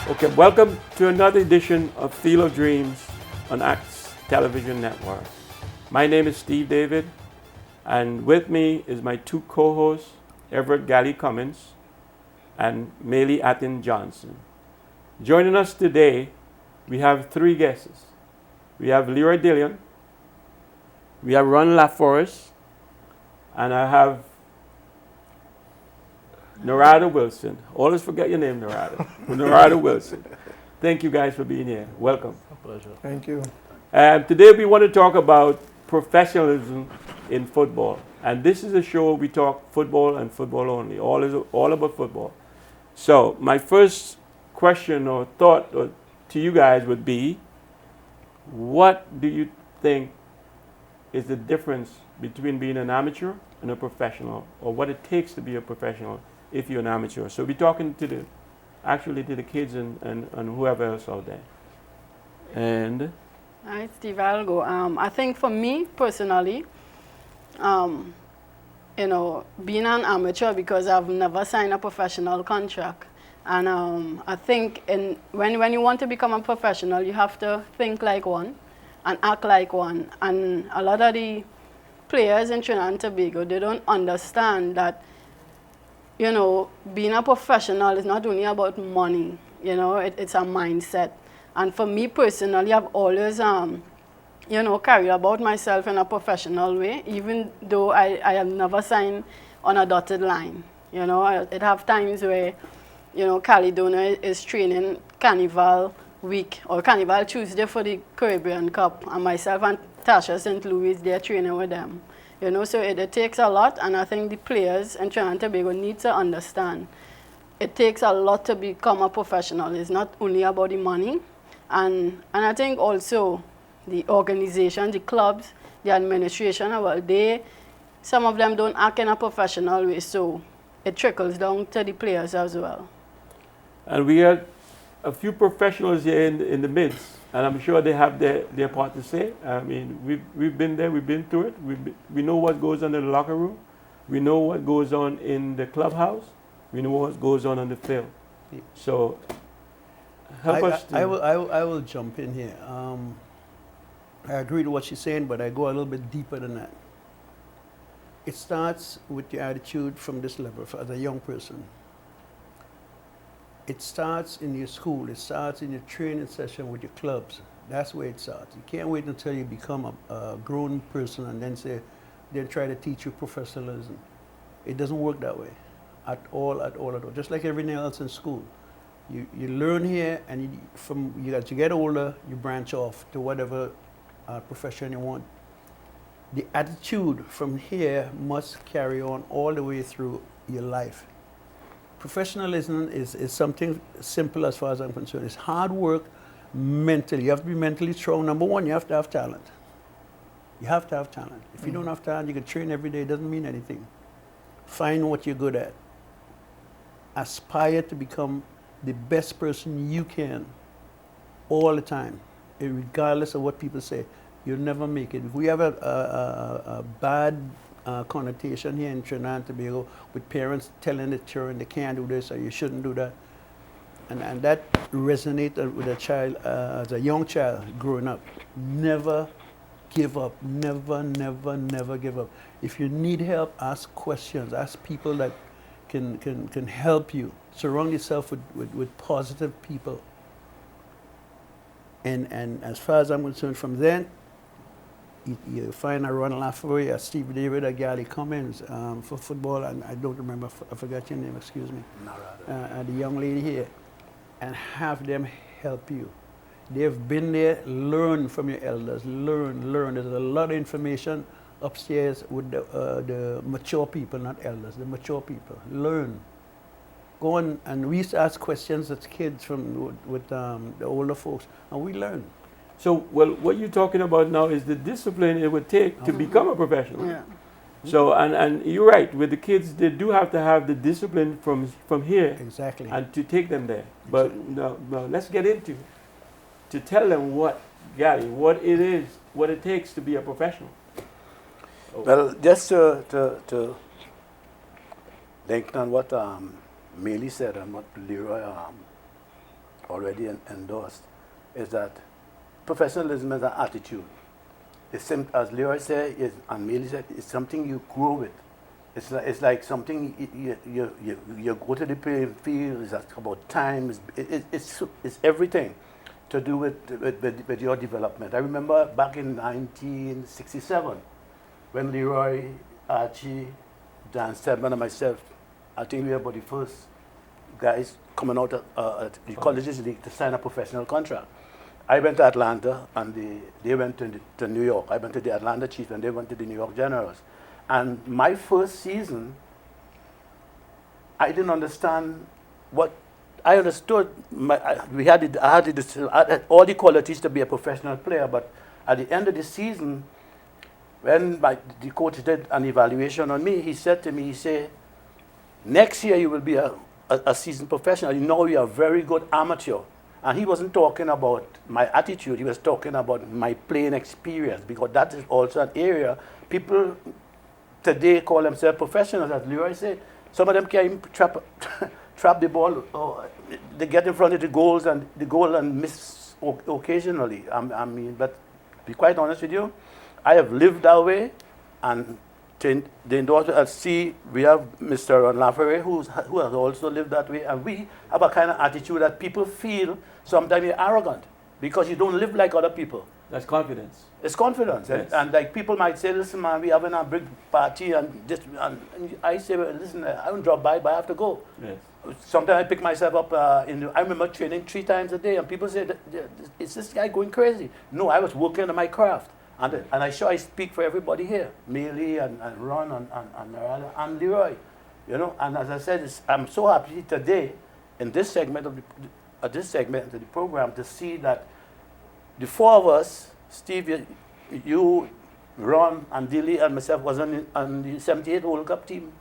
Okay, welcome to another edition of Field of Dreams on ACTS Television Network. My name is Steve David, and with me is my two co-hosts, Everett Galley Cummins and Maylie Atten Johnson. Joining us today, we have three guests. We have Leroy Dillion, we have Ron LaForest, and I have Narada Wilson. Always forget your name, Narada. Narada Wilson. Thank you guys for being here. Welcome. A pleasure. Thank you. Today we want to talk about professionalism in football. And this is a show we talk football and football only. All about football. So my first question or thought to you guys would be, what do you think is the difference between being an amateur and a professional, or what it takes to be a professional if you're an amateur? So we're talking to the kids and whoever else out there. And All right, Steve, I'll go. I think for me personally, being an amateur, because I've never signed a professional contract. And I think when you want to become a professional, you have to think like one and act like one. And a lot of the players in Trinidad and Tobago, they don't understand that, being a professional is not only about money, it's a mindset. And for me personally, I've always, carried about myself in a professional way, even though I have never signed on a dotted line. It have times where, Caledonia is training Carnival week or Carnival Tuesday for the Caribbean Cup, and myself and Tasha St. Louis, they're training with them. So it takes a lot, and I think the players in Trinidad and Tobago need to understand it takes a lot to become a professional. It's not only about the money, and I think also the organization, the clubs, the administration, some of them don't act in a professional way, so it trickles down to the players as well. And we had a few professionals here in the midst, and I'm sure they have their part to say. I mean, we've been there, we've been through it. We know what goes on in the locker room. We know what goes on in the clubhouse. We know what goes on the field. So help us. I will jump in here. I agree with what she's saying, but I go a little bit deeper than that. It starts with your attitude from this level as a young person. It starts in your school. It starts in your training session with your clubs. That's where it starts. You can't wait until you become a grown person and then try to teach you professionalism. It doesn't work that way at all. Just like everything else in school. You learn here, and as you get older, you branch off to whatever profession you want. The attitude from here must carry on all the way through your life. Professionalism is something simple as far as I'm concerned. It's hard work mentally. You have to be mentally strong. Number one, you have to have talent. You have to have talent. If you don't have talent, you can train every day. It doesn't mean anything. Find what you're good at. Aspire to become the best person you can all the time, regardless of what people say. You'll never make it. If we have a bad connotation here in Trinidad and Tobago with parents telling the children they can't do this or you shouldn't do that, and that resonates with a child as a young child growing up. Never give up. Never give up. If you need help, ask questions. Ask people that can help you. Surround yourself with positive people. And as far as I'm concerned, from then, you find a Ron LaForest, a Steve David, a Galley Cummins for football, and I don't remember, I forgot your name, excuse me. The young lady here, and have them help you. They've been there. Learn from your elders. Learn. There's a lot of information upstairs with the mature people, not elders, the mature people. Learn. Go on, and we used to ask questions as kids with the older folks, and we learn. So, well, what you're talking about now is the discipline it would take to become a professional. Yeah. So, and you're right, with the kids, they do have to have the discipline from here. Exactly. And to take them there. But no, let's get into to tell them what it is, what it takes to be a professional. Well, just to link on what Maylie said and what Leroy already endorsed, is that professionalism is an attitude. As Leroy said, and Mealy said, it's something you grow with. It's like something you go to the playing field. It's about time. It's everything to do with your development. I remember back in 1967 when Leroy, Archie, Dan Stedman, and myself, I think we were about the first guys coming out at the colleges league to sign a professional contract. I went to Atlanta and they went to New York. I went to the Atlanta Chiefs and they went to the New York Generals. And my first season, I didn't understand what I understood. I had all the qualities to be a professional player, but at the end of the season, when the coach did an evaluation on me, he said to me, he said, next year you will be a seasoned professional. You know you are a very good amateur. And he wasn't talking about my attitude, he was talking about my playing experience, because that is also an area people today call themselves professionals, as Leroy said. Some of them can't even trap the ball, or they get in front of the goals and miss occasionally. I mean, but to be quite honest with you, I have lived that way, and the endorsement, see, we have Mr. Ron Lafferty, who has also lived that way, and we have a kind of attitude that people feel sometimes you're arrogant because you don't live like other people. That's confidence. It's confidence. Yes. And like people might say, listen, man, we having a big party, and I say, well, listen, I don't drop by, but I have to go. Yes. Sometimes I pick myself up I remember training 3 times a day, and people say, is this guy going crazy? No, I was working on my craft. And I sure I speak for everybody here, Mealy and Ron and Leroy, you know. And as I said, I'm so happy today in this segment of the program to see that the 4 of us, Steve, you, Ron, and Dilly, and myself, was on the 78 World Cup team,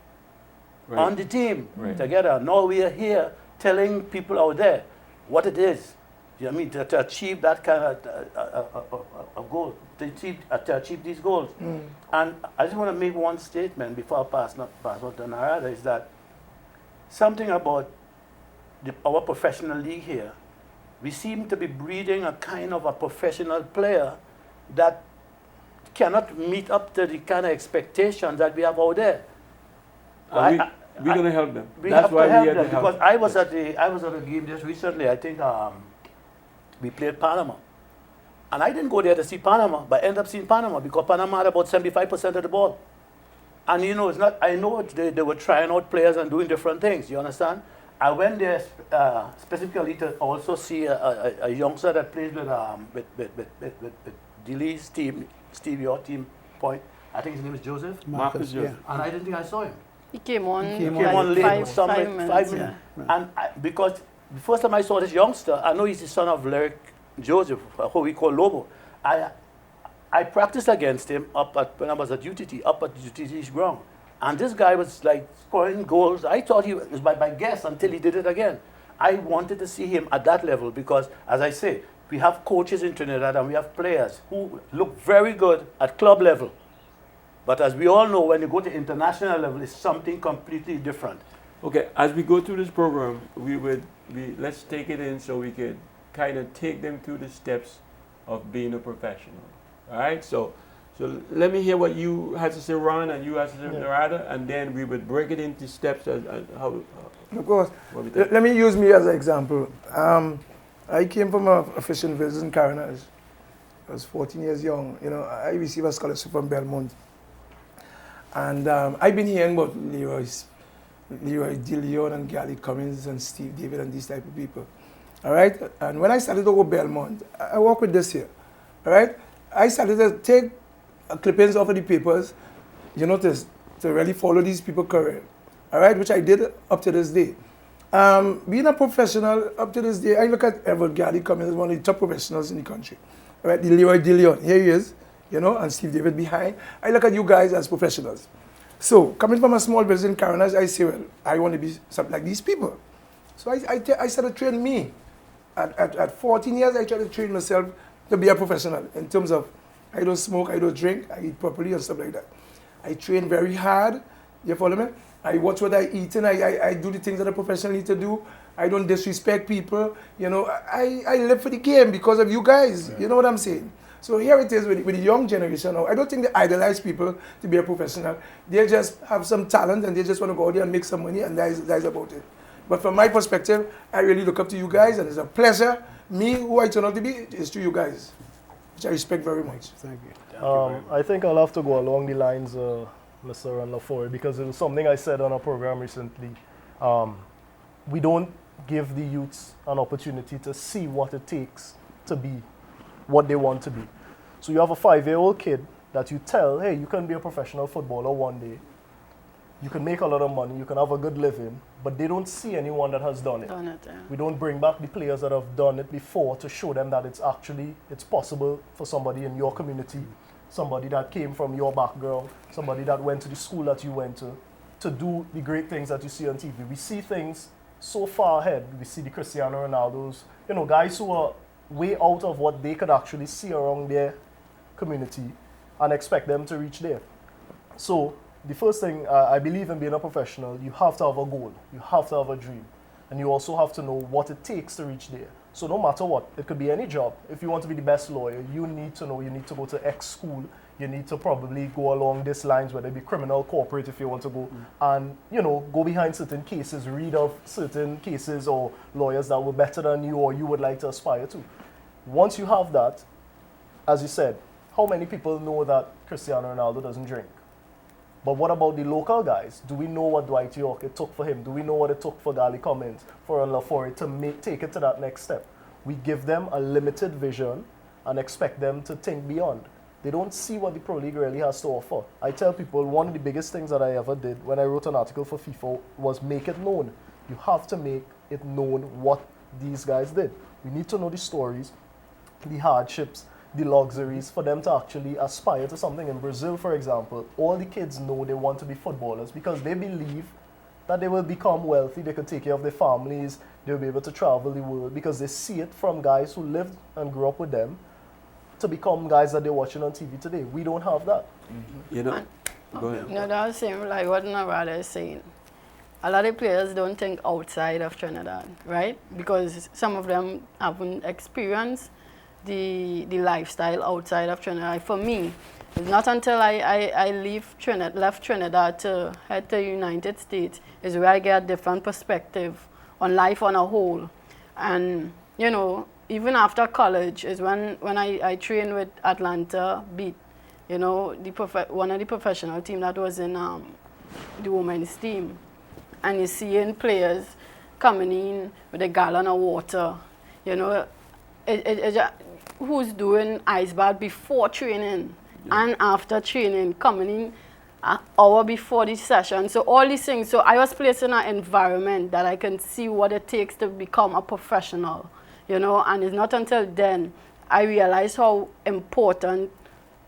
Right. on the team Together. Now we are here telling people out there what it is. You know what I mean? To achieve that kind of goal, to achieve these goals. And I just want to make one statement before I pass on to Narada, is that something about our professional league here, we seem to be breeding a kind of a professional player that cannot meet up to the kind of expectations that we have out there. We're going to help them. We That's have why to help we are them, to help because them. I was at a game just recently. I think we played Panama, and I didn't go there to see Panama, but I ended up seeing Panama because Panama had about 75% of the ball. And you know, it's not. I know they were trying out players and doing different things. You understand? I went there specifically to also see a youngster that plays with Dilly's team, Steve, your team, point. I think his name is Joseph. Marcus Joseph. And I didn't think I saw him. He came on, He He came came on late, 5 5 minutes. minutes. Yeah. And because the first time I saw this youngster, I know he's the son of Lyric Joseph, who we call Lobo. I practiced against him when I was at UTT, up at UTT's ground. And this guy was like scoring goals. I thought he was by guess until he did it again. I wanted to see him at that level because, as I say, we have coaches in Trinidad and we have players who look very good at club level. But as we all know, when you go to international level, it's something completely different. Okay, as we go through this program, let's take it in so we can kind of take them through the steps of being a professional. All right, so let me hear what you had to say, Ron, and you had to say, Narada, and then we would break it into steps as how. Of course. What we think. Let me use me as an example. I came from a fishing village in Caranage. I was 14 years young. You know, I received a scholarship from Belmont. And I've been hearing about Leroy DeLeon and Gally Cummins and Steve David and these type of people. All right? And when I started to go Belmont, I work with this here. All right? I started to take clippings off of the papers, you know, to really follow these people's career. All right? Which I did up to this day. Being a professional up to this day, I look at Everett Gally Cummins as one of the top professionals in the country. All right? Leroy DeLeon, here he is. You know, and Steve David behind. I look at you guys as professionals. So, coming from a small business in Caranage, I say, well, I want to be something like these people. So I started training me. At 14 years, I tried to train myself to be a professional in terms of I don't smoke, I don't drink, I eat properly and stuff like that. I train very hard, you follow me? I watch what I eat, and I do the things that a professional need to do. I don't disrespect people. You know, I live for the game because of you guys. You know what I'm saying? So here it is with the young generation now. I don't think they idolize people to be a professional. They just have some talent and they just want to go out there and make some money, and that is about it. But from my perspective, I really look up to you guys, and it's a pleasure. Me, who I turn out to be, is to you guys, which I respect very much. Thank you. I think I'll have to go along the lines, Mr. Ranlafoy, because it was something I said on a program recently. We don't give the youths an opportunity to see what it takes to be what they want to be. So you have a 5-year-old kid that you tell, hey, you can be a professional footballer one day. You can make a lot of money, you can have a good living, but they don't see anyone that has done it. We don't bring back the players that have done it before to show them that it's possible for somebody in your community, somebody that came from your background, somebody that went to the school that you went to do the great things that you see on TV. We see things so far ahead. We see the Cristiano Ronaldos, you know, guys who are way out of what they could actually see around their community and expect them to reach there. So the first thing, I believe in being a professional, you have to have a goal, you have to have a dream, and you also have to know what it takes to reach there. So no matter what, it could be any job. If you want to be the best lawyer, you need to know you need to go to X school, you need to probably go along these lines, whether it be criminal, corporate, if you want to go, and, you know, go behind certain cases, read of certain cases or lawyers that were better than you or you would like to aspire to. Once you have that, as you said, how many people know that Cristiano Ronaldo doesn't drink? But what about the local guys? Do we know what Dwight York it took for him? Do we know what it took for Gally Cummins, for Ranlafoy to take it to that next step? We give them a limited vision and expect them to think beyond. They don't see what the Pro League really has to offer. I tell people one of the biggest things that I ever did when I wrote an article for FIFA was make it known. You have to make it known what these guys did. We need to know the stories, the hardships, the luxuries for them to actually aspire to something. In Brazil, for example, all the kids know they want to be footballers because they believe that they will become wealthy, they can take care of their families, they'll be able to travel the world because they see it from guys who lived and grew up with them to become guys that they're watching on TV today. We don't have that. You know, go ahead. No, that was same like what Narada is saying. A lot of players don't think outside of Trinidad, right? Because some of them haven't experienced the lifestyle outside of Trinidad. For me, it's not until I left Trinidad to head to the United States is where I get a different perspective on life on a whole. And, you know, even after college is when I trained with Atlanta Beat, you know, one of the professional team that was in the women's team. And you're seeing players coming in with a gallon of water, you know, who's doing ice bath before training and after training, coming in an hour before the session. So all these things. So I was placed in an environment that I can see what it takes to become a professional, you know, and it's not until then I realized how important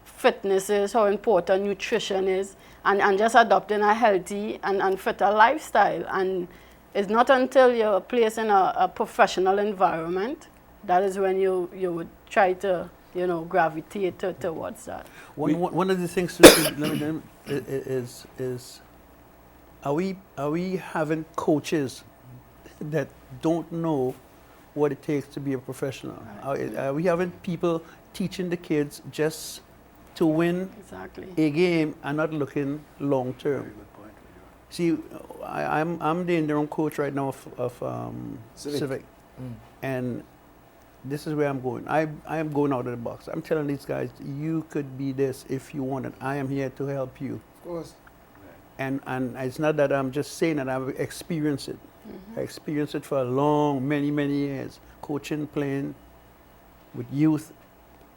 fitness is, how important nutrition is, and just adopting a healthy and fitter lifestyle. And it's not until you're placed in a professional environment that is when you would try to, you know, gravitate towards that. One of the things to is are we having coaches that don't know what it takes to be a professional? Are we having people teaching the kids just to win a game and not looking long term? See, I'm the interim coach right now of Civic. And this is where I'm going. I am going out of the box. I'm telling these guys, you could be this if you want it. I am here to help you. Of course. And it's not that I'm just saying that, I've experienced it. I experienced it for a long, many years, coaching, playing with youth.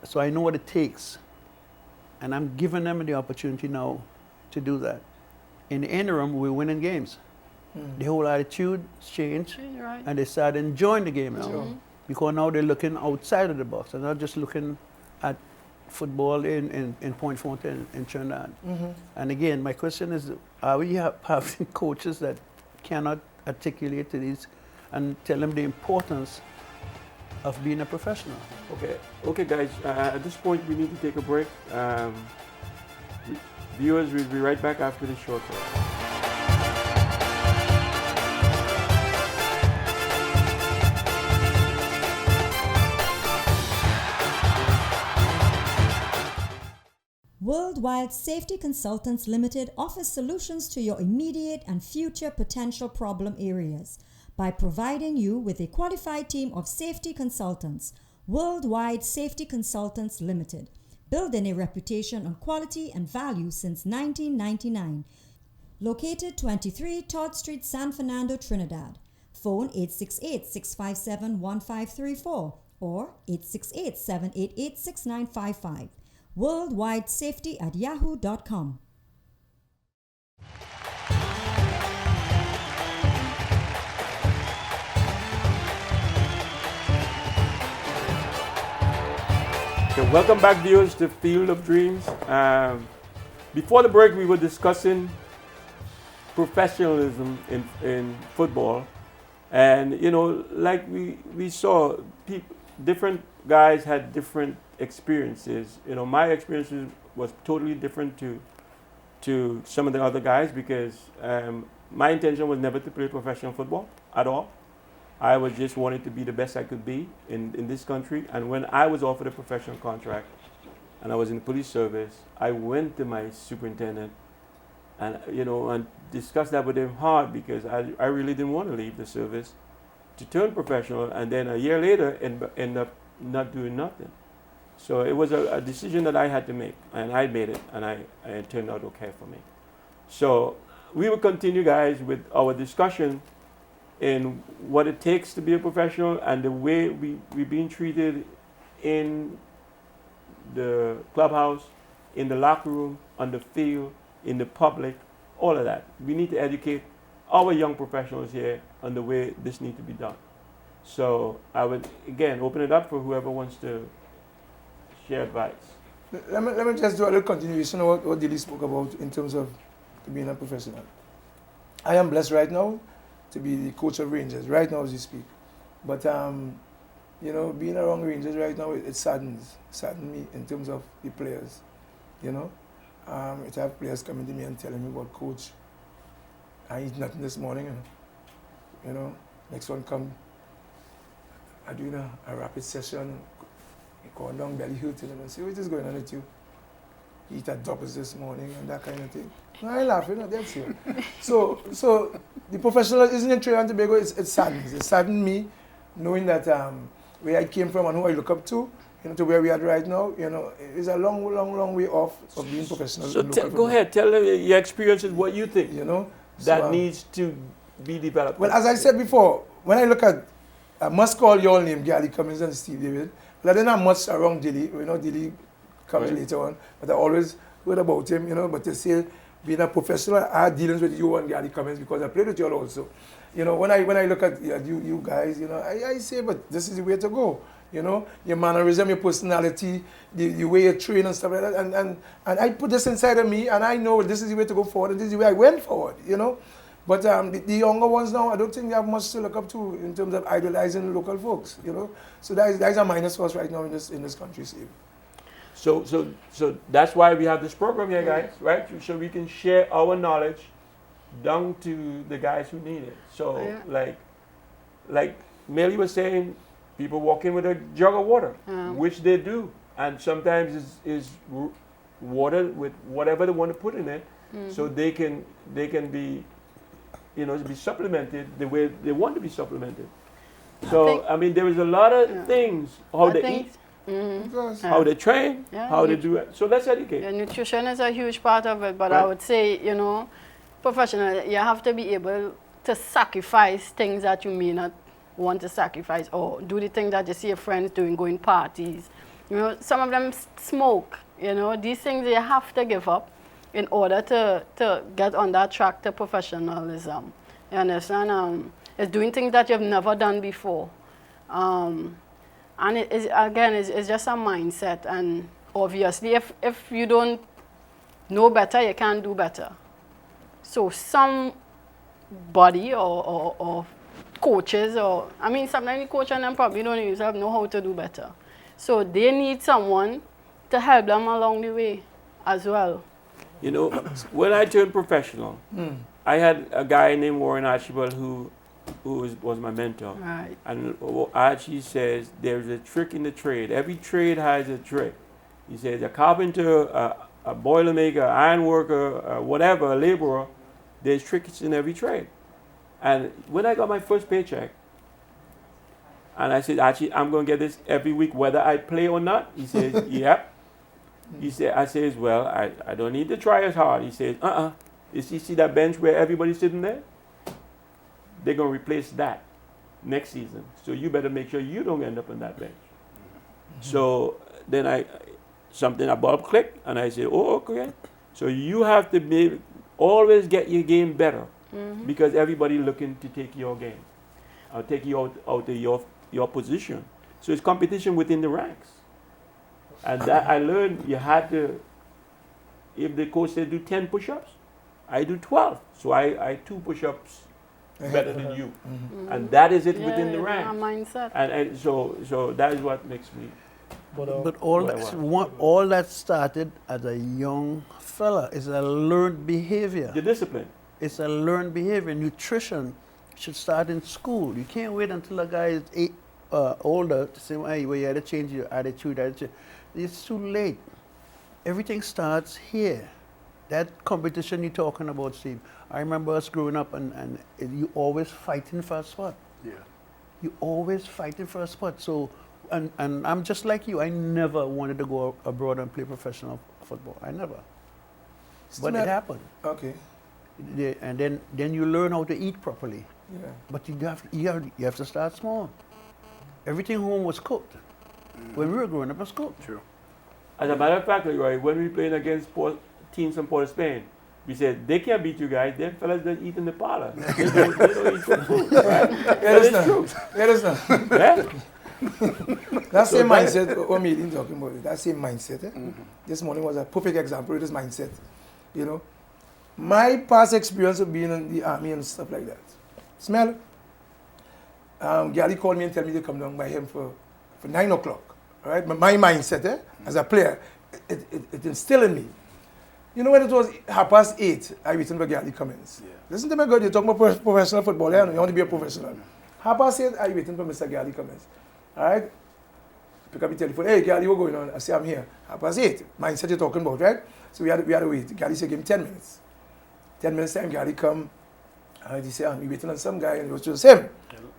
So I know what it takes. And I'm giving them the opportunity now to do that. In the interim, we're winning games. The whole attitude changed, Right. and they started enjoying the game now. Because now they're looking outside of the box. They're not just looking at football in Point Fontaine in Trinidad. And again, my question is, are we having coaches that cannot articulate to these and tell them the importance of being a professional? Okay, guys. At this point, we need to take a break. Viewers, we'll be right back after this short break. Worldwide Safety Consultants Limited offers solutions to your immediate and future potential problem areas by providing you with a qualified team of safety consultants. Worldwide Safety Consultants Limited, building a reputation on quality and value since 1999. Located 23 Todd Street, San Fernando, Trinidad. Phone 868-657-1534 or 868-788-6955. worldwidesafety@yahoo.com. So welcome back, viewers, to Field of Dreams. Before the break, we were discussing professionalism in football, and you know, like we saw, different guys had different experiences. You know, my experiences was totally different to some of the other guys because my intention was never to play professional football at all. I was just wanting to be the best I could be in this country. And when I was offered a professional contract and I was in the police service, I went to my superintendent and, you know, and discussed that with him hard because I really didn't want to leave the service to turn professional and then a year later end up not doing nothing. So it was a decision that I had to make, and I made it, and it turned out okay for me. So we will continue, guys, with our discussion in what it takes to be a professional and the way we're being treated in the clubhouse, in the locker room, on the field, in the public, all of that. We need to educate our young professionals here on the way this needs to be done. So I would, again, open it up for whoever wants to share advice. Let me just do a little continuation of what Dilly spoke about in terms of being a professional. I am blessed right now to be the coach of Rangers, right now as you speak. But, you know, being around Rangers right now, it saddens me in terms of the players, you know. It have players coming to me and telling me, "Well, coach, I eat nothing this morning, you know, next one come, I doing a rapid session, going down belly hurting, and I say, what is going on with you? You eat at doubles this morning and that kind of thing." No, I laugh, you know, that's it. So the professionalism in Trinidad and Tobago, it saddens. It saddened me knowing that where I came from and who I look up to, you know, to where we are right now, you know, it's a long, long, long way off of being professional. So go ahead, tell them your experiences, what you think, you know, that needs to be developed. Well, as I said before, when I look at, I must call your name, Gary Cummings and Steve David, but I didn't have much around Dilly. You know, Dilly comes later on, but I always heard about him, you know, but to say being a professional, I had dealings with you and Gary Cummings because I played with you all also. You know, when I look at you guys, you know, I say, but this is the way to go. You know, your mannerism, your personality, the way you train and stuff like that. And I put this inside of me, and I know this is the way to go forward, and this is the way I went forward, you know. But the younger ones now, I don't think they have much to look up to in terms of idolizing local folks, you know. So that is a minus for us right now in this country, Steve. So that's why we have this program here, guys, right? So we can share our knowledge down to the guys who need it. So like Melly was saying, people walk in with a jug of water, which they do, and sometimes is water with whatever they want to put in it, so they can be, you know, be supplemented the way they want to be supplemented. So I mean, there is a lot of things, how they eat, how they train, how they do it. So let's educate. Yeah, nutrition is a huge part of it, but I would say, you know, professional, you have to be able to sacrifice things that you may not want to sacrifice, or do the thing that you see your friends doing, going parties. You know, some of them smoke, you know, these things you have to give up in order to get on that track to professionalism. You understand? It's doing things that you've never done before. And it is, again, it's just a mindset. And obviously, if you don't know better, you can't do better. So somebody or coaches, or I mean, sometimes the coach and them probably don't even know how to do better. So they need someone to help them along the way as well. You know, when I turned professional, I had a guy named Warren Archibald who was my mentor. Right. And Archie says there's a trick in the trade. Every trade has a trick. He says a carpenter, a boilermaker, iron worker, whatever, a laborer, there's tricks in every trade. And when I got my first paycheck, and I said, actually, I'm going to get this every week, whether I play or not. He says, yep. He said, I says, well, I don't need to try as hard. He says, You see that bench where everybody's sitting there? They're going to replace that next season. So you better make sure you don't end up on that bench. So then something about clicked, and I said, oh, okay. So you have to always get your game better, because everybody looking to take your game, or take you out of your position. So it's competition within the ranks. And that I learned you had to, if the coach said do 10 push-ups, I do 12. So I 2 push-ups better than you. And that is it within the ranks. Our mindset. And so that is what makes me. But all that started as a young fella. It's a learned behavior. The discipline. It's a learned behavior. Nutrition should start in school. You can't wait until a guy is older to say, hey, well, you had to change your attitude. It's too late. Everything starts here. That competition you're talking about, Steve, I remember us growing up and you always fighting for a spot. Yeah. You always fighting for a spot. So, and I'm just like you. I never wanted to go abroad and play professional football. I never. But it happened. Okay. And then you learn how to eat properly. Yeah. But you have to start small. Everything home was cooked. When we were growing up, it was cooked. True. As a matter of fact, Roy, when we playing against teams from Port of Spain, we said, they can't beat you guys. Them fellas don't eat in the parlor. They don't eat some food, right? It's true. Yeah? That same mindset, what Meeting talking about it, that same mindset. This morning was a perfect example of this mindset. You know, my past experience of being in the army and stuff like that. Smell. Gary called me and told me to come down by him for 9 o'clock. All right, my mindset as a player, it instilled in me. You know, when it was 8:30, I waited for Gary Cummins. Yeah. Listen to me, God. You're talking about professional football, you want to be a professional. 8:30, I waiting for Mr. Gary Cummins. All right? Pick up the telephone. Hey, Gary, what's going on? I say, I'm here. 8:30. Mindset you're talking about, right? So we had to wait. Gary said, give him 10 minutes. 10 minutes time, Gary come. And he said, I'm waiting on some guy, and it was just him.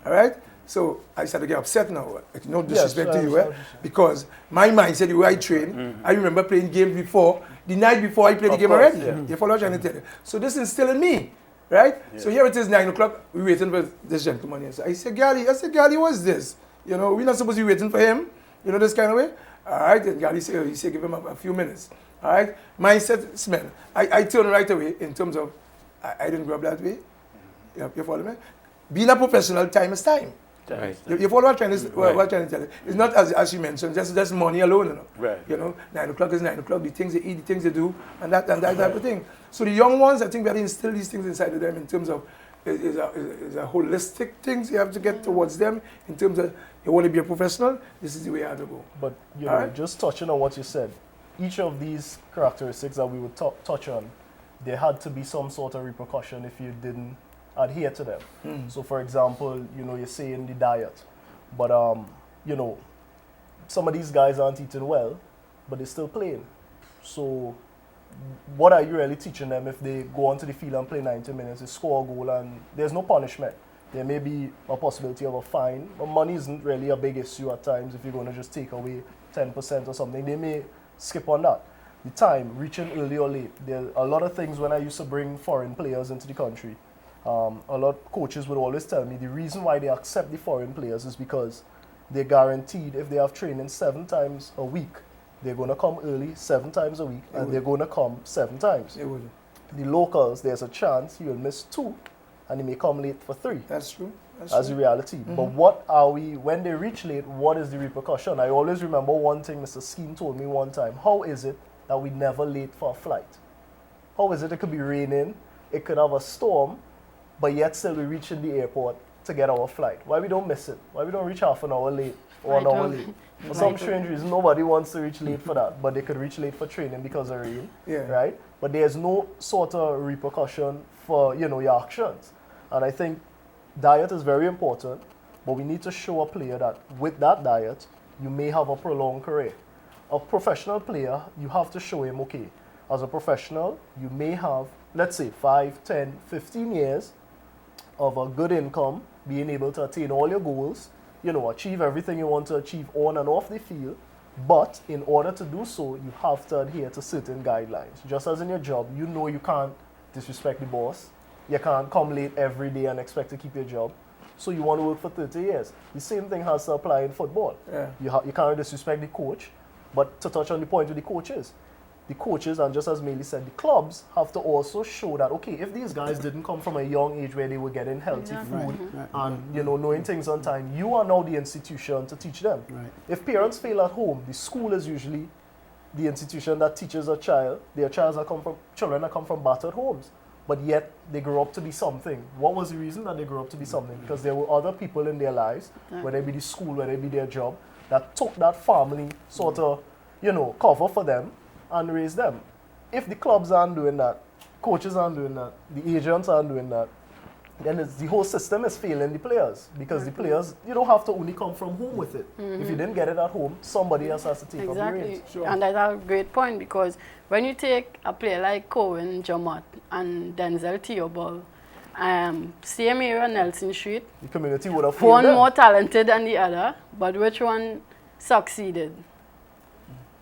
All right? So I started to get upset now. No disrespect to you, because my mindset, the way I train, I remember playing games before. The night before I played the game already. You follow what I'm trying to tell you? So this is still in me, right? Yeah. So here it is, 9 o'clock. We're waiting for this gentleman here. So I said, Gary, what's this? You know, we're not supposed to be waiting for him. You know, this kind of way. All right. And Gary said, give him a few minutes. All right. Mindset, smell. I turned right away in terms of, I didn't grow up that way. You follow me? Being a professional, time is time. Right. You follow what I'm trying to tell you? It's not as you mentioned, just money alone, you know. Right. You know, 9 o'clock is 9 o'clock. The things they eat, the things they do, and that type of thing. So the young ones, I think we have to instill these things inside of them in terms of is a holistic things you have to get towards them in terms of you want to be a professional. This is the way I have to go. But you know, just touching on what you said, each of these characteristics that we would touch on, there had to be some sort of repercussion if you didn't adhere to them. So for example, you know, you're saying the diet, but you know, some of these guys aren't eating well, but they're still playing. So what are you really teaching them if they go onto the field and play 90 minutes, they score a goal and there's no punishment? There may be a possibility of a fine, but money isn't really a big issue at times if you're going to just take away 10% or something. They may skip on that. The time, reaching early or late. There are a lot of things when I used to bring foreign players into the country. A lot of coaches would always tell me the reason why they accept the foreign players is because they're guaranteed if they have training 7 times a week, they're going to come early 7 times a week, and they're going to come 7 times. The locals, there's a chance you'll miss 2, and they may come late for 3. That's true. That's the reality. But what are we, when they reach late, what is the repercussion? I always remember one thing Mr. Skeen told me one time. How is it that we never late for a flight? How is it could be raining, it could have a storm, but yet still we reach in the airport to get our flight? Why we don't miss it? Why we don't reach half an hour late or an hour late? For some strange reason, nobody wants to reach late for that, but they could reach late for training because of rain, right? But there's no sort of repercussion for, you know, your actions. And I think diet is very important, but we need to show a player that with that diet, you may have a prolonged career. A professional player, you have to show him, okay, as a professional, you may have, let's say, 5, 10, 15 years of a good income, being able to attain all your goals, achieve everything you want to achieve on and off the field. But in order to do so, you have to adhere to certain guidelines. Just as in your job, you can't disrespect the boss. You can't come late every day and expect to keep your job. So you want to work for 30 years. The same thing has to apply in football. Yeah. You can't disrespect the coach. But to touch on the point with the coaches, and just as Meili said, the clubs have to also show that, okay, if these guys didn't come from a young age where they were getting healthy food and knowing things on time, you are now the institution to teach them. Right. If parents fail at home, the school is usually the institution that teaches a child. Their children that come from battered homes, but yet they grow up to be something. What was the reason that they grew up to be something? Because there were other people in their lives, whether it be the school, whether it be their job, that took that family sort of, cover for them and raise them. If the clubs aren't doing that, coaches aren't doing that, the agents aren't doing that, then the whole system is failing the players. Because the players, you don't have to only come from home with it. If you didn't get it at home, somebody else has to take up the reins. Exactly. And that's a great point, because when you take a player like Cohen Jamot and Denzel Theobald, same area, Nelson Street, The community would have failed one them. more talented than the other, but which one succeeded?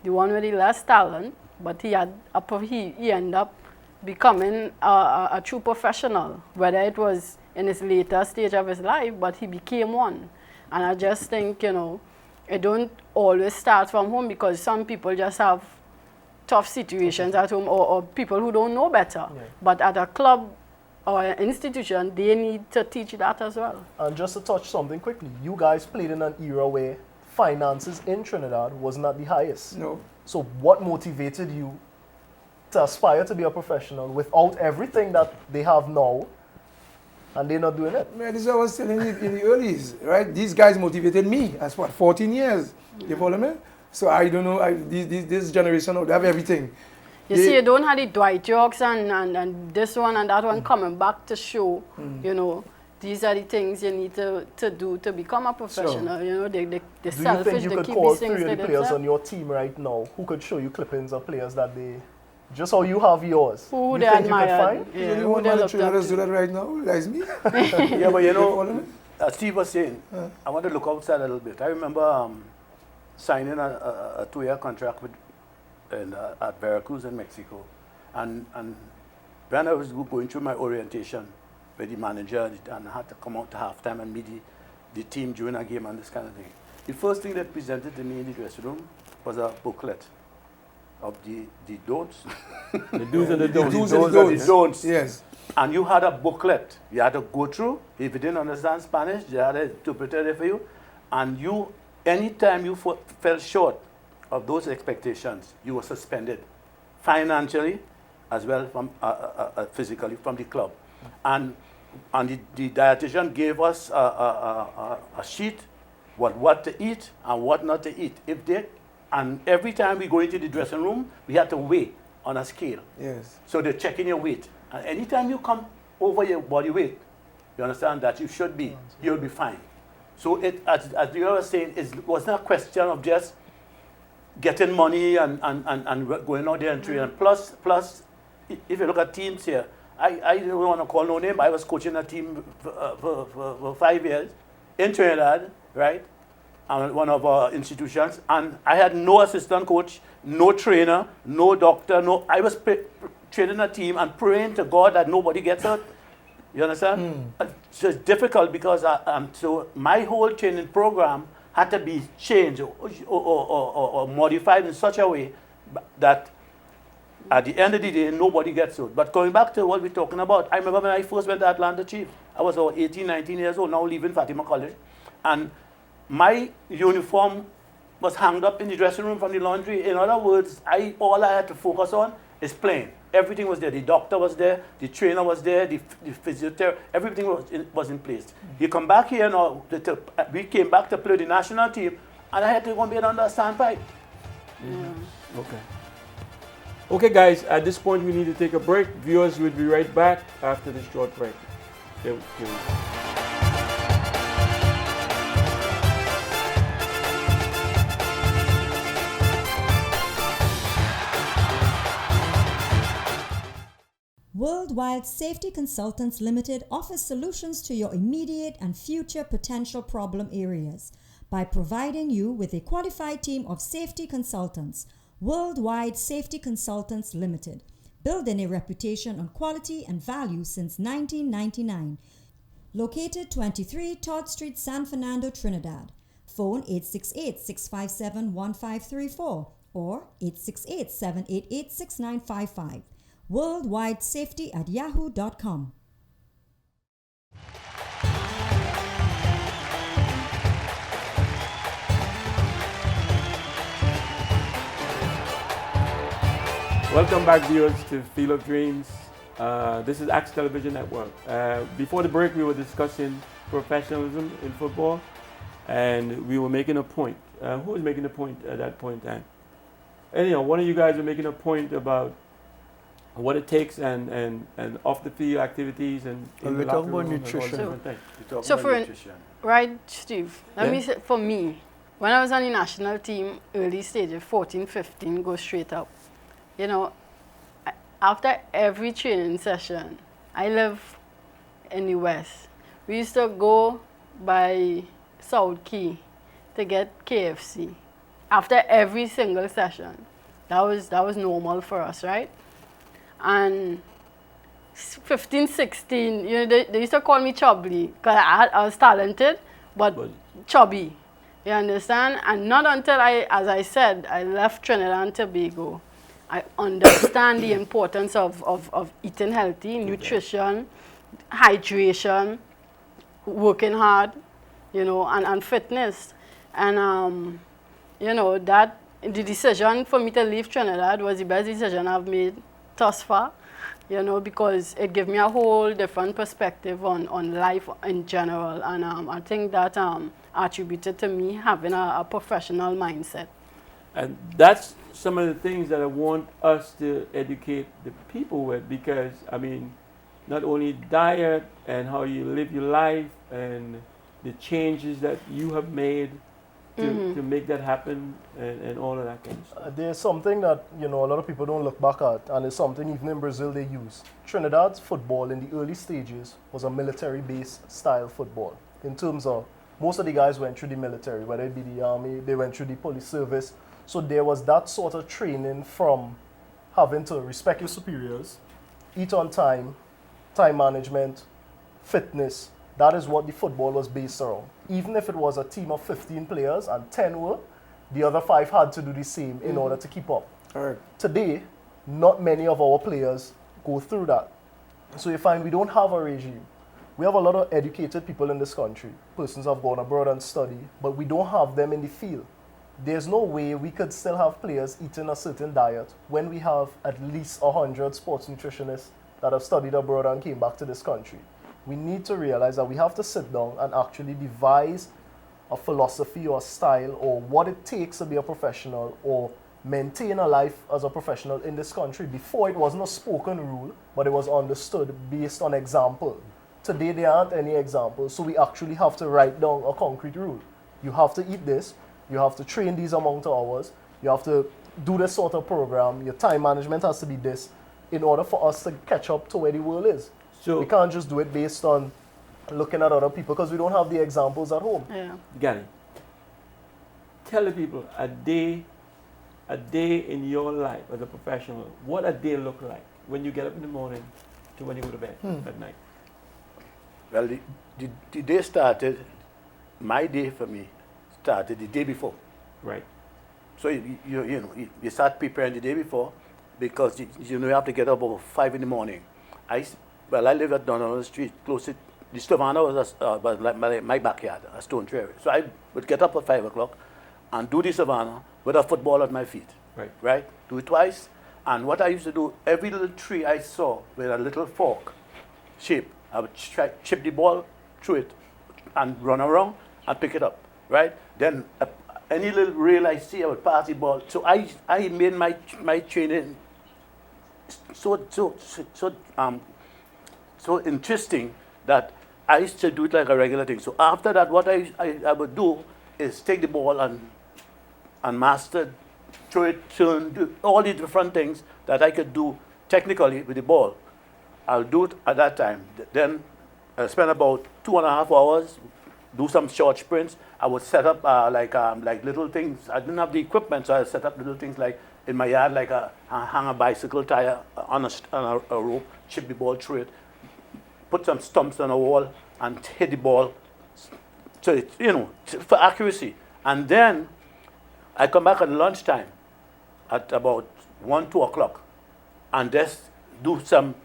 The one with the less talent, but he ended up becoming a true professional, whether it was in his later stage of his life, but he became one. And I just think, it don't always start from home, because some people just have tough situations at home, or people who don't know better. Yeah. But at a club or an institution, they need to teach that as well. And just to touch something quickly, you guys played in an era where finances in Trinidad was not the highest. No. So what motivated you to aspire to be a professional without everything that they have now, and they're not doing it? Man, this is what I was telling you in the earlies, right? These guys motivated me. That's what, 14 years. You follow me? So I don't know, this generation, they have everything. You see, you don't have the Dwight Yorks and this one and that one coming back to show, these are the things you need to do to become a professional. The Do you selfish, think you they could keep call these 3 things of to the players themselves. on your team right now who could show you clippings of players that they, just how you have yours? Who you they think you could admire. find? There's Yeah, only who one they man in looked up Trinidad do to. that right now, that's me. Yeah, but You follow me? as Steve was saying, I want to look outside a little bit. I remember signing a 2-year contract at Veracruz in Mexico. And when I was going through my orientation with the manager, and I had to come out to halftime and meet the team during a game and this kind of thing, the first thing that presented to me in the dressing room was a booklet of the don'ts. The do's and the The don'ts. do's and the The don'ts. don'ts. Yes. And you had a booklet you had to go through. If you didn't understand Spanish, they had an interpreter there for you. And anytime you fell short of those expectations, you were suspended financially as well from physically from the club. And the dietitian gave us a sheet what to eat and what not to eat. And every time we go into the dressing room, we had to weigh on a scale. Yes. So they're checking your weight. And anytime you come over your body weight, you understand that you'll be fine. So as you were saying, it was not a question of just getting money and going out there and training. Plus, if you look at teams here, I don't want to call no name. I was coaching a team for 5 years in Trinidad, right? And one of our institutions, and I had no assistant coach, no trainer, no doctor, I was training a team and praying to God that nobody gets hurt. You understand? So it's difficult because so my whole training program had to be changed or modified in such a way that at the end of the day, nobody gets hurt. But going back to what we're talking about, I remember when I first went to Atlanta Chief, I was about 18, 19 years old, now leaving Fatima College. And my uniform was hung up in the dressing room from the laundry. In other words, all I had to focus on is playing. Everything was there. The doctor was there, the trainer was there, the physiotherapist, everything was in place. You come back here now, we came back to play the national team, and I had to go and be under a standpipe. Okay. Okay, guys, at this point we need to take a break. Viewers will be right back after this short break. Stay tuned. Worldwide Safety Consultants Limited offers solutions to your immediate and future potential problem areas by providing you with a qualified team of safety consultants. Worldwide Safety Consultants Limited, building a reputation on quality and value since 1999. Located 23 Todd Street, San Fernando, Trinidad. Phone 868-657-1534 or 868-788-6955. worldwidesafety@yahoo.com. Welcome back, viewers, to Field of Dreams. This is Axe Television Network. Before the break, we were discussing professionalism in football, and we were making a point. Who was making a point at that point in time? Anyhow, one of you guys were making a point about what it takes and off the field activities and And in the we talk locker about room and all nutrition. different things. We talk So about for an- nutrition. Right, Steve. Let Yeah. me say, for me, when I was on the national team, early stages, 14, 15, go straight up. You know, after every training session, I live in the West. We used to go by South Key to get KFC after every single session. That was normal for us, right? And 15, 16, you know, they used to call me chubby because I was talented, but chubby. You understand? And not until as I said, I left Trinidad and Tobago, I understand the importance of eating healthy, nutrition, hydration, working hard, you know, and fitness. And, you know, that the decision for me to leave Trinidad was the best decision I've made thus far, you know, because it gave me a whole different perspective on life in general. And I think that attributed to me having a professional mindset. And that's some of the things that I want us to educate the people with, because, I mean, not only diet and how you live your life and the changes that you have made to make that happen and all of that kind of stuff. There's something that, you know, a lot of people don't look back at, and it's something even in Brazil they use. Trinidad's football in the early stages was a military-based style football. In terms of, most of the guys went through the military, whether it be the army, they went through the police service. So there was that sort of training from having to respect your superiors, eat on time, time management, fitness. That is what the football was based around. Even if it was a team of 15 players and 10 were, the other 5 had to do the same in order to keep up. All right. Today, not many of our players go through that. So you find we don't have a regime. We have a lot of educated people in this country. Persons have gone abroad and studied, but we don't have them in the field. There's no way we could still have players eating a certain diet when we have at least 100 sports nutritionists that have studied abroad and came back to this country. We need to realize that we have to sit down and actually devise a philosophy or style or what it takes to be a professional or maintain a life as a professional in this country. Before, it wasn't a spoken rule, but it was understood based on example. Today, there aren't any examples, so we actually have to write down a concrete rule. You have to eat this, you have to train these amount of hours, you have to do this sort of program, your time management has to be this in order for us to catch up to where the world is. So, We can't just do it based on looking at other people because we don't have the examples at home. Yeah. Gary, tell the people a day in your life as a professional, what a day look like when you get up in the morning to when you go to bed at night. Well, the day started, my day for me started the day before. Right. So you start preparing the day before because you know you have to get up about 5 in the morning. I live at Donald Street, close to the Savannah was like my backyard, a stone area. So I would get up at 5 o'clock and do the Savannah with a football at my feet. Right. Right? Do it twice. And what I used to do, every little tree I saw with a little fork shape, I would chip the ball through it and run around and pick it up. Right? Then any little rail I see, I would pass the ball. So I made my training so interesting that I used to do it like a regular thing. So after that, what I would do is take the ball and master, throw it, turn, do all the different things that I could do technically with the ball. I'll do it at that time. Then I'll spend about 2.5 hours, do some short sprints. I would set up like little things. I didn't have the equipment, so I set up little things like in my yard, like hang a bicycle tire on a rope, chip the ball through it, put some stumps on a wall, and hit the ball. So it, for accuracy. And then I come back at lunchtime at about 1, 2 o'clock, and just do some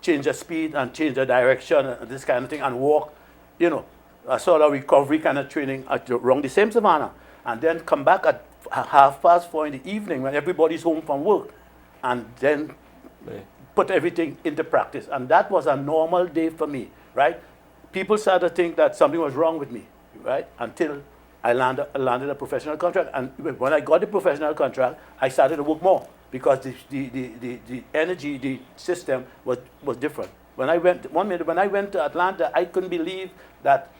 change the speed and change the direction and this kind of thing, and walk, a sort of recovery kind of training around the same savannah, and then come back at 4:30 in the evening when everybody's home from work, and then put everything into practice. And that was a normal day for me, right? People started to think that something was wrong with me, right? Until I landed a professional contract. And when I got the professional contract, I started to work more because the energy, the system was different. When I went to Atlanta, I couldn't believe that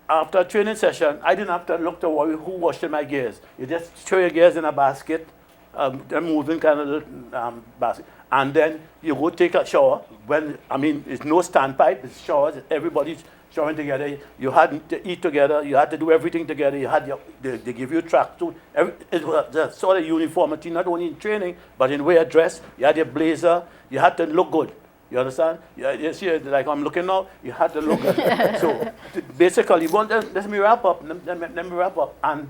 after a training session, I didn't have to look to worry who washed my gears. You just throw your gears in a basket, a moving kind of basket, and then you go take a shower. It's no standpipe, it's showers. Everybody's showering together. You had to eat together. You had to do everything together. You had they give you a tracksuit. It was a sort of uniformity, not only in training, but in way of dress. You had your blazer. You had to look good. You understand? You see, like I'm looking now, you had to look good. So basically, let me wrap up. Let me wrap up. And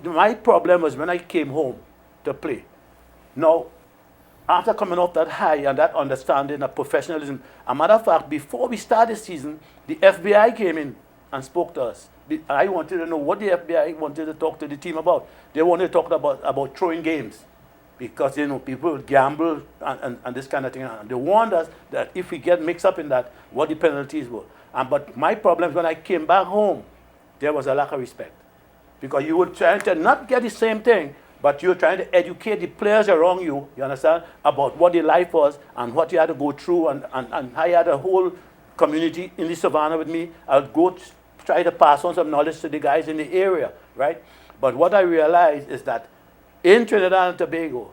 my problem was when I came home to play. Now, after coming off that high and that understanding of professionalism, a matter of fact, before we started the season, the FBI came in and spoke to us. I wanted to know what the FBI wanted to talk to the team about. They wanted to talk about throwing games, because people would gamble and this kind of thing. And they warned us that if we get mixed up in that, what the penalties were. But my problem when I came back home, there was a lack of respect, because you were trying to not get the same thing, but you're trying to educate the players around you, you understand, about what their life was and what you had to go through. And I had a whole community in the savannah with me. I would go try to pass on some knowledge to the guys in the area, right? But what I realized is that in Trinidad and Tobago,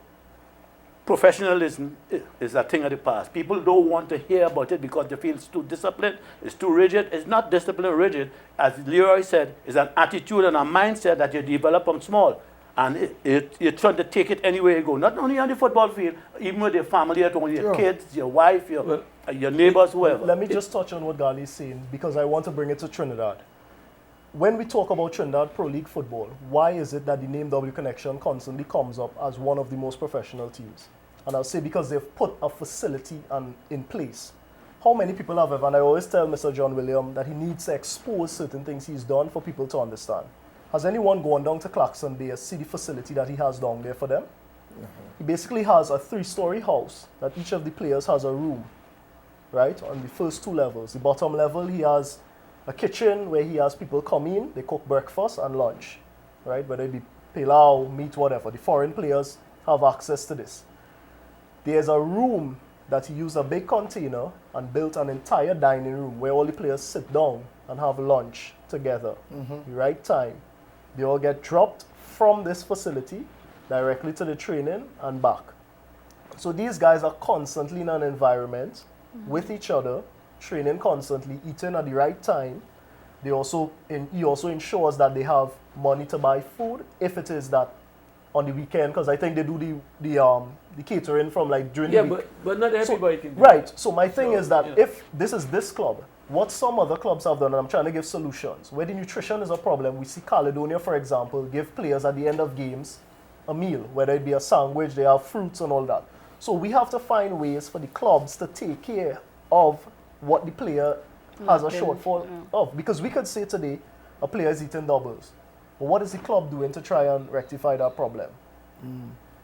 professionalism is a thing of the past. People don't want to hear about it because they feel it's too disciplined, it's too rigid. It's not disciplined or rigid. As Leroy said, it's an attitude and a mindset that you develop from small. And you're trying to take it anywhere you go, not only on the football field, even with your family at home, your kids, your wife, your neighbors, whoever. Let me just touch on what Gali is saying, because I want to bring it to Trinidad. When we talk about Trinidad Pro League football, why is it that the name W Connection constantly comes up as one of the most professional teams? And I'll say because they've put a facility in place. How many people have ever, and I always tell Mr. John William that he needs to expose certain things he's done for people to understand. Has anyone gone down to Clarkson Bay and see the facility that he has down there for them? He basically has a 3-story house that each of the players has a room, right, on the first 2 levels. The bottom level, he has a kitchen where he has people come in, they cook breakfast and lunch, right, whether it be pilau, meat, whatever. The foreign players have access to this. There's a room that he used a big container and built an entire dining room where all the players sit down and have lunch together, the right time. They all get dropped from this facility directly to the training and back. So these guys are constantly in an environment with each other, training constantly, eating at the right time. He also ensures that they have money to buy food, if it is that on the weekend, because I think they do the catering from like during the week. But not everybody can do right. So my thing is that if this is this club, what some other clubs have done, and I'm trying to give solutions, where the nutrition is a problem, we see Caledonia, for example, give players at the end of games a meal, whether it be a sandwich, they have fruits and all that. So we have to find ways for the clubs to take care of what the player has a shortfall of. Because we could say today, a player is eating doubles. But what is the club doing to try and rectify that problem?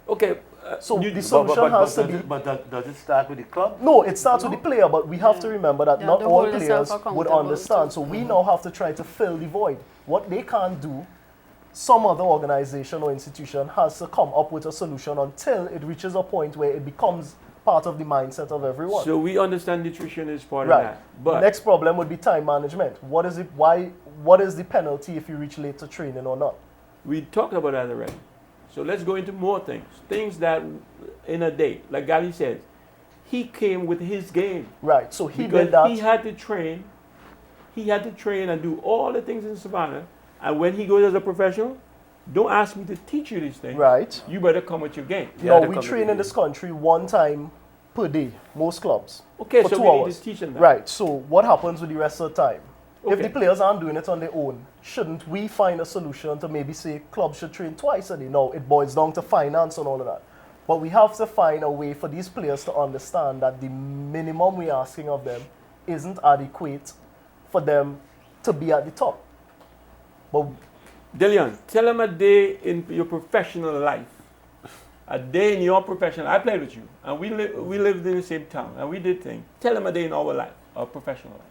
Okay. So the solution has to be... But does it start with the club? No, it starts with the player, but we have to remember that not all hold players themselves would accountable understand. too. So we now have to try to fill the void. What they can't do, some other organization or institution has to come up with a solution until it reaches a point where it becomes part of the mindset of everyone. So we understand nutrition is part Right. of that. But The next problem would be time management. What is it? What is the penalty if you reach late to training or not? we talked about that already. So let's go into more things. Things that in a day, like Gali says, he came with his game. Right. So he Because did that. he had to train. He had to train and do all the things in Savannah. And when he goes as a professional, don't ask me to teach you these things. Right. You better come with your game. No, the we company train in this country one time per day, most clubs. Okay, for so 2 we need hours. to teach them that. Right. So what happens with the rest of the time? If Okay. the players aren't doing it on their own, shouldn't we find a solution to maybe say clubs should train twice a day? No, it boils down to finance and all of that. But we have to find a way for these players to understand that the minimum we're asking of them isn't adequate for them to be at the top. But Dillian, tell them a day in your professional life. A day in your professional. I played with you, and we lived in the same town, and we did things. Tell them a day in our life, our professional life.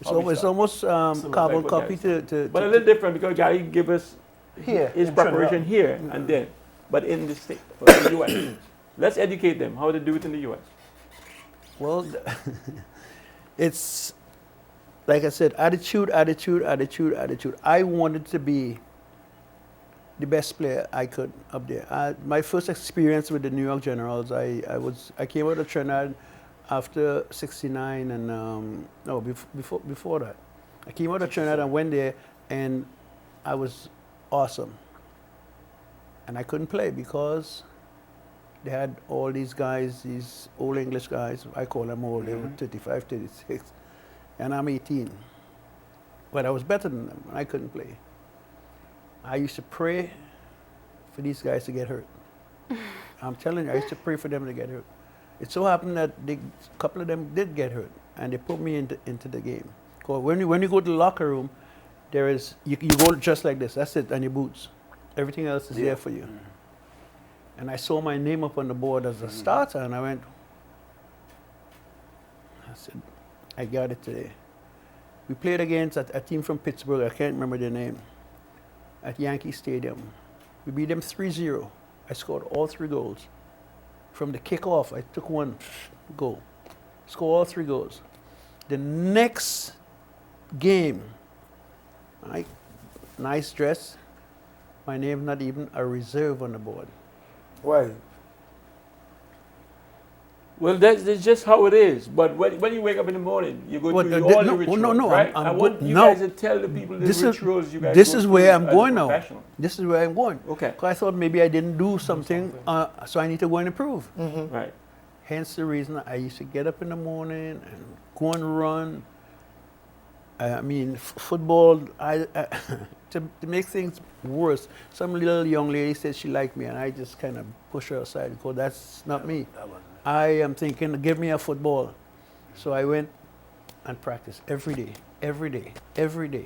It's almost carbon like copy what to But a little different because Gary give us here, his in preparation Trinidad. here and then, but in the state, in the U.S. Let's educate them how to do it in the U.S. Well, it's like I said, attitude. I wanted to be the best player I could up there. My first experience with the New York Generals, I came out of Trinidad after '69 and before that. I came out of Trinidad and went there, and I was awesome. And I couldn't play because they had all these guys, these old English guys. I call them old. They were 35, 36, and I'm 18. But I was better than them. And I couldn't play. I used to pray for these guys to get hurt. I'm telling you, I used to pray for them to get hurt. It so happened that a couple of them did get hurt, and they put me into the game. Because when you go to the locker room, there is you go just like this. That's it, and your boots. Everything else is there for you. And I saw my name up on the board as a starter, and I said, I got it today. We played against a team from Pittsburgh, I can't remember their name, at Yankee Stadium. We beat them 3-0. I scored all 3 goals. From the kickoff, I took 1 goal. Scored all 3 goals. The next game, nice dress, my name not even a reserve on the board. Why? Well, that's just how it is. But when you wake up in the morning, you go through all the rituals, right? I'm I want good. you No. guys to tell the people the This is- rituals you guys This go is through where I'm as a going now. professional. This is where I'm going. Okay. 'Cause I thought maybe I didn't do something, so I need to go and improve. Right. Hence the reason I used to get up in the morning and go and run. I mean, football, to make things worse, some little young lady said she liked me, and I just kind of push her aside because that's not me. I am thinking, give me a football. So I went and practiced every day.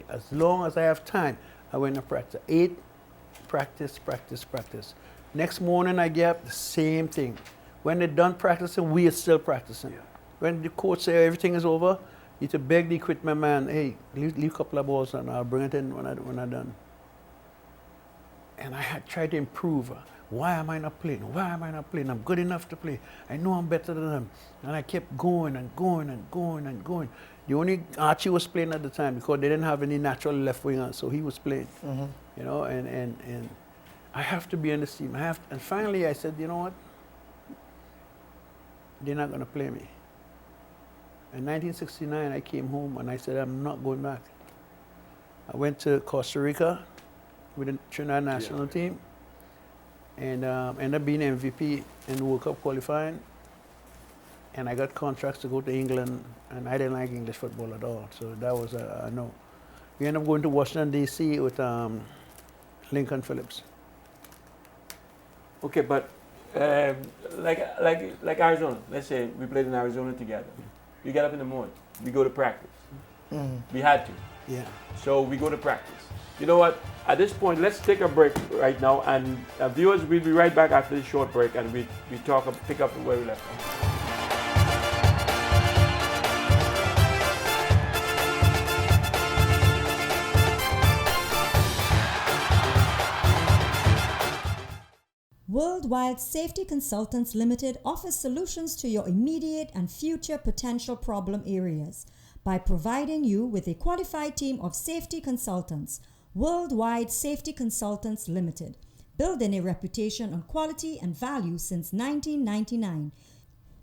As long as I have time, I went and practice. 8, practice. Next morning I get up, the same thing. When they're done practicing, we are still practicing. When the coach says everything is over, you need to beg the equipment man, hey, leave a couple of balls and I'll bring it in when I'm done. And I had tried to improve. Why am I not playing? I'm good enough to play. I know I'm better than them. And I kept going. The only Archie was playing at the time because they didn't have any natural left winger, so he was playing. You know, and I have to be on this team. And finally I said, you know what? They're not going to play me. In 1969, I came home and I said, I'm not going back. I went to Costa Rica with the Trinidad national team and ended up being MVP in the World Cup qualifying. And I got contracts to go to England, and I didn't like English football at all, so that was a no. We ended up going to Washington, D.C. with Lincoln Phillips. Okay, but like Arizona, let's say we played in Arizona together. You get up in the morning, we go to practice. We had to. Yeah. So we go to practice. You know what? At this point, let's take a break right now, and viewers, we'll be right back after this short break, and we pick up where we left off. Worldwide Safety Consultants Limited offers solutions to your immediate and future potential problem areas by providing you with a qualified team of safety consultants. Worldwide Safety Consultants Limited, building a reputation on quality and value since 1999.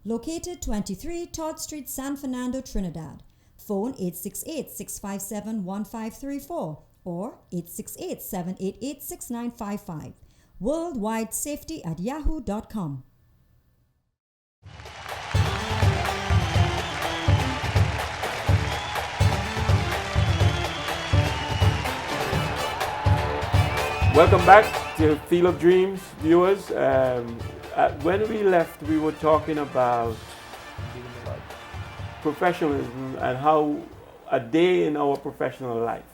Located 23 Todd Street, San Fernando, Trinidad. Phone 868-657-1534 or 868-788-6955. Worldwide Safety at yahoo.com. Welcome back to Field of Dreams, viewers. When we left, we were talking about professionalism and how a day in our professional life.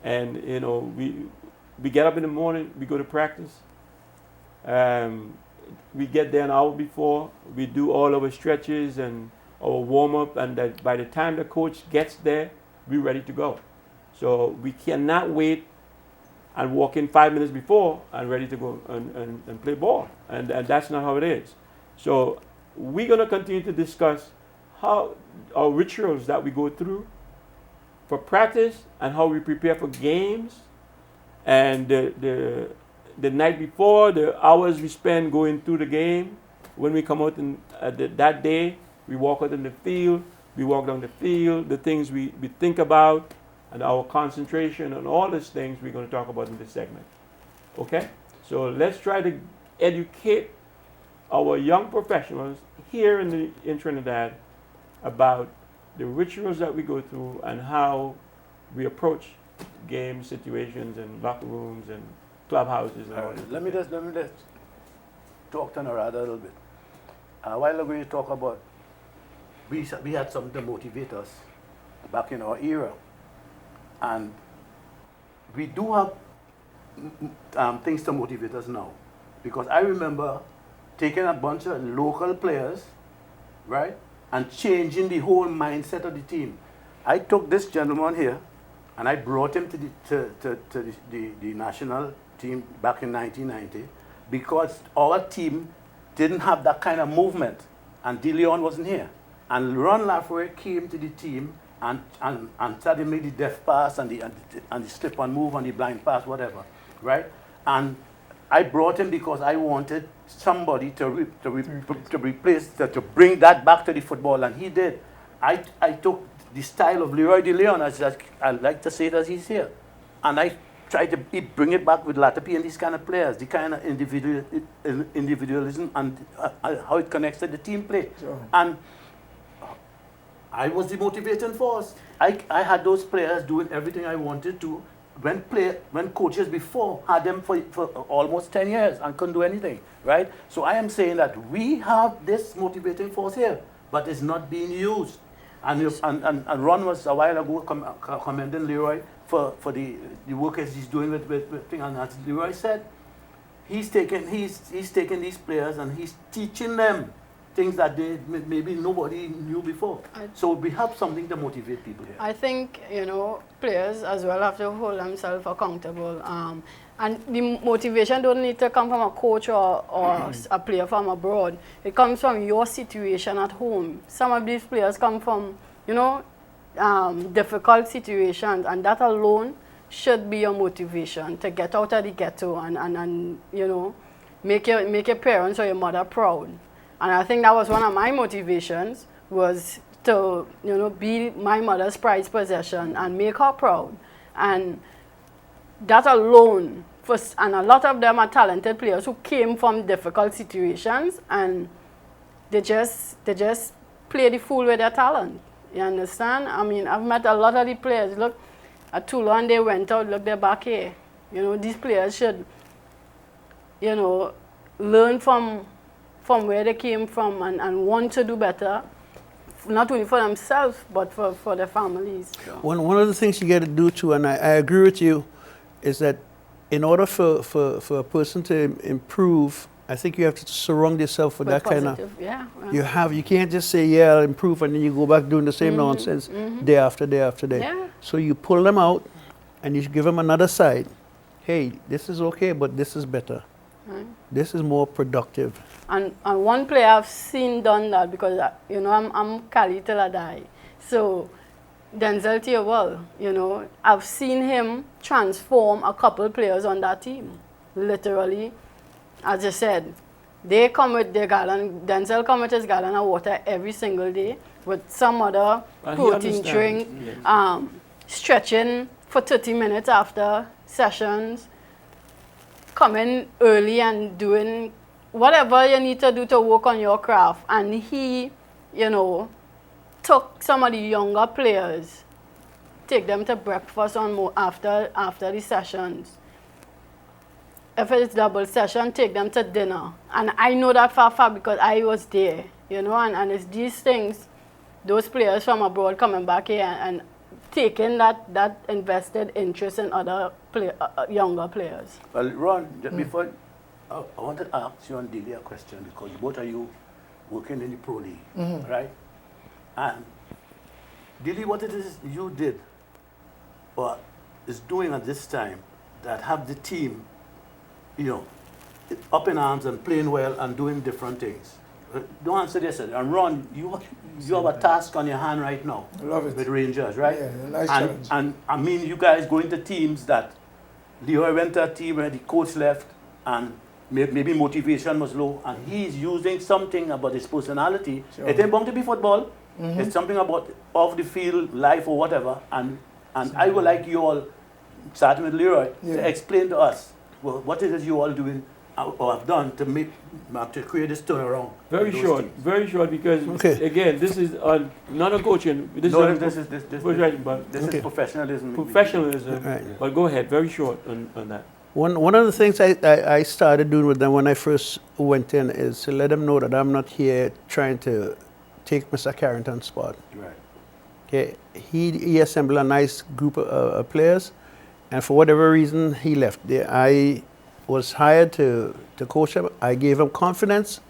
And you know, we get up in the morning, we go to practice. We get there an hour before. We do all our stretches and our warm up, and that by the time the coach gets there, we're ready to go. So we cannot wait and walk in 5 minutes before and ready to go and play ball. And that's not how it is. So we're going to continue to discuss how our rituals that we go through for practice and how we prepare for games, and the night before, the hours we spend going through the game. When we come out that day, we walk out in the field, we walk down the field, the things we think about, and our concentration and all these things we're going to talk about in this segment. Okay? So let's try to educate our young professionals here in Trinidad about the rituals that we go through and how we approach game situations and locker rooms and clubhouses and all that. Let me just talk to Narada a little bit. A while ago you talk about we had something to motivate us back in our era. And we do have things to motivate us now. Because I remember taking a bunch of local players, right, and changing the whole mindset of the team. I took this gentleman here, and I brought him to the national team back in 1990, because our team didn't have that kind of movement, and De Leon wasn't here. And Ron Lafroy came to the team and started make the death pass and the slip and move and the blind pass, whatever, right? And I brought him because I wanted somebody to replace, to bring that back to the football, and he did. I took the style of Leroy De Leon, as I like to say it as he's here, and I tried to bring it back with Latapi and these kind of players, the kind of individualism and how it connects to the team play. Sure. And I was the motivating force. I had those players doing everything I wanted to when coaches before had them for almost 10 years and couldn't do anything, right? So I am saying that we have this motivating force here, but it's not being used. And Ron was a while ago commending Leroy for the work as he's doing with things. And as Leroy said, he's taking these players and he's teaching them things that maybe nobody knew before. So we have something to motivate people here. I think, players as well have to hold themselves accountable. And the motivation don't need to come from a coach or a player from abroad. It comes from your situation at home. Some of these players come from, difficult situations, and that alone should be your motivation to get out of the ghetto and make your parents or your mother proud. And I think that was one of my motivations, was to, be my mother's prized possession and make her proud. And that alone, and a lot of them are talented players who came from difficult situations, and they just play the fool with their talent. You understand? I mean, I've met a lot of the players. Look, at Toulon they went out, look, they're back here. These players should, learn from where they came from and want to do better, not only for themselves, but for their families. Yeah. One of the things you got to do too, and I agree with you, is that in order for a person to improve, I think you have to surround yourself with that positive, kind of. yeah. You can't just say, yeah, I'll improve, and then you go back doing the same nonsense day after day after day. Yeah. So you pull them out and you give them another side. Hey, this is okay, but this is better. Right. This is more productive. And one player I've seen done that, because I'm Cali till I die. So Denzel Theobald, I've seen him transform a couple players on that team. Literally, as I said, They come with their gallon, Denzel come with his gallon of water every single day with some other And he protein understands, drink, yes. stretching for 30 minutes after sessions, coming early and doing whatever you need to do to work on your craft. And he, you know, took some of the younger players, take them to breakfast on after the sessions. If it's double session, take them to dinner. And I know that for a fact because I was there, you know, and it's these things, those players from abroad coming back here and taking that invested interest in other younger players. Well, Ron, before, I wanted to ask you and Dilly a question because both of you working in the Pro League, right? And Dilly, what it is you did or is doing at this time that have the team, you know, up in arms and playing well and doing different things? Don't answer this. And Ron, you have a task on your hand right now. I love it. With Rangers, right? Yeah, a nice challenge. And I mean, you guys go into teams that Leo went to a team where the coach left and maybe motivation was low, and he's using something about his personality. Sure. It ain't bound to be football. It's something about off the field life or whatever. And I would like you all, starting with Leroy, to explain to us what it is you all doing or have done to create this turnaround. Very short, because again, this is not a coaching. This is professionalism. Professionalism. Right. But go ahead, very short on that. One of the things I started doing with them when I first went in is to let them know that I'm not here trying to take Mr. Carrington's spot. Right. Okay, he assembled a nice group of players, and for whatever reason he left. I was hired to coach him. I gave him confidence.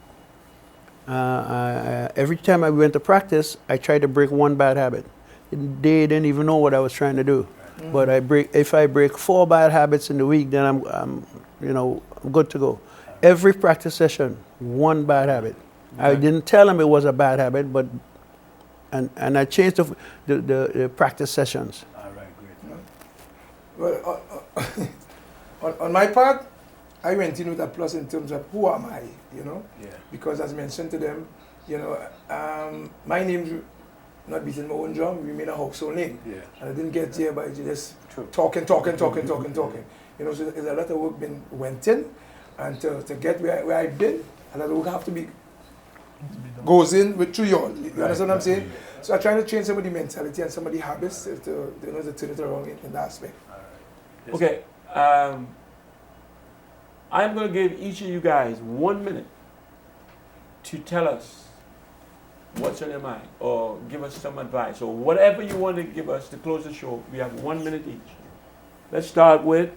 Every time I went to practice, I tried to break one bad habit. They didn't even know what I was trying to do. But if I break 4 bad habits in the week, then I'm good to go. Every practice session, 1 bad habit. I didn't tell him it was a bad habit, but and I changed the practice sessions. All right, great. Well, on my part, I went in with a plus in terms of who am I, you know? Yeah. Because as mentioned to them, you know, my name's not beating my own drum, we made a household name. Yeah. And I didn't get here by just True. talking. You know, so there's a lot of work went in, and to get where I've been, a lot of work have to be goes in with through you all. You understand what I'm saying? So I'm trying to change some of the mentality and some of the habits to turn it around in that aspect. Yes. Okay, I'm going to give each of you guys 1 minute to tell us what's on your mind, or give us some advice, or whatever you want to give us to close the show. We have 1 minute each. Let's start with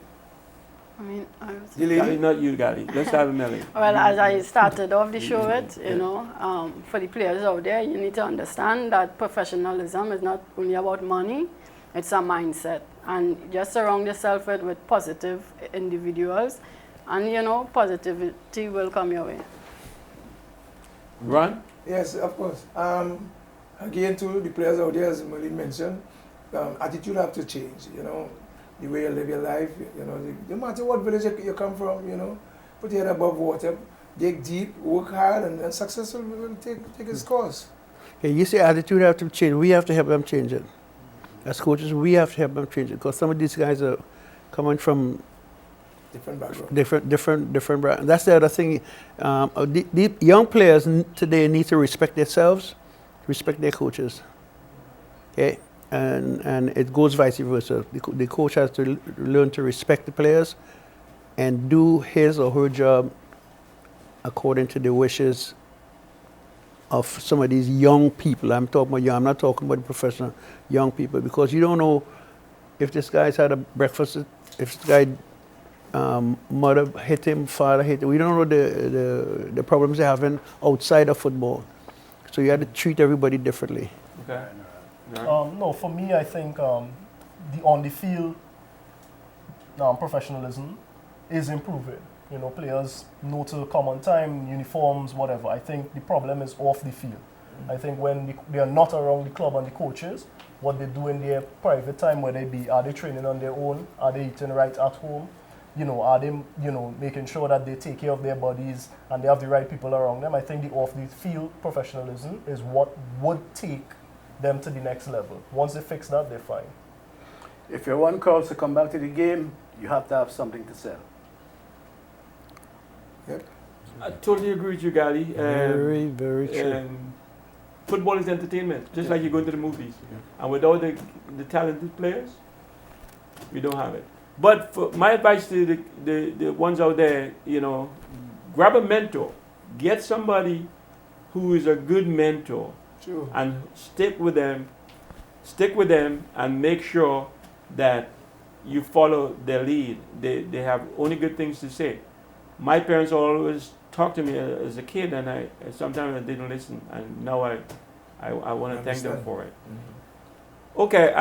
I mean, I was Gali, not you, Gali. Let's start with Melly. Well, as I started off the show with, you know, for the players out there, you need to understand that professionalism is not only about money, it's a mindset. And just surround yourself with positive individuals, and, you know, positivity will come your way. Ron? Yes, of course. Again, to the players out there, as Merlin mentioned, attitude have to change, you know. The way you live your life, you know, no matter what village you come from, you know, put your head above water, dig deep, work hard, and success will take its course. Okay, you say attitude have to change. We have to help them change it. As coaches, we have to help them change it, because some of these guys are coming from Different background. different background. That's the other thing. The young players today need to respect themselves, respect their coaches. Okay. And it goes vice versa. The coach has to learn to respect the players and do his or her job according to the wishes of some of these young people. I'm talking about young, I'm not talking about the professional, young people, because you don't know if this guy's had a breakfast, if this guy mother hit him, father hit him. We don't know the problems they're having outside of football. So you have to treat everybody differently. Okay. No, for me, I think the on-the-field professionalism is improving. You know, players know to come on time, uniforms, whatever. I think the problem is off the field. I think when they are not around the club and the coaches, what they do in their private time, where they be, are they training on their own? Are they eating right at home? are they, making sure that they take care of their bodies and they have the right people around them? I think the off-the-field professionalism is what would take them to the next level. Once they fix that, they're fine. If you want crowds to come back to the game, you have to have something to sell. Yep. I totally agree with you, Gali. Very, very true. Football is entertainment, just like you go to the movies. And without the talented players, we don't have it. But for my advice to the ones out there, grab a mentor. Get somebody who is a good mentor. True. And stick with them and make sure that you follow their lead. They have only good things to say. My parents always talked to me as a kid, and sometimes I didn't listen, and now I want to thank them for it. Mm-hmm. Okay,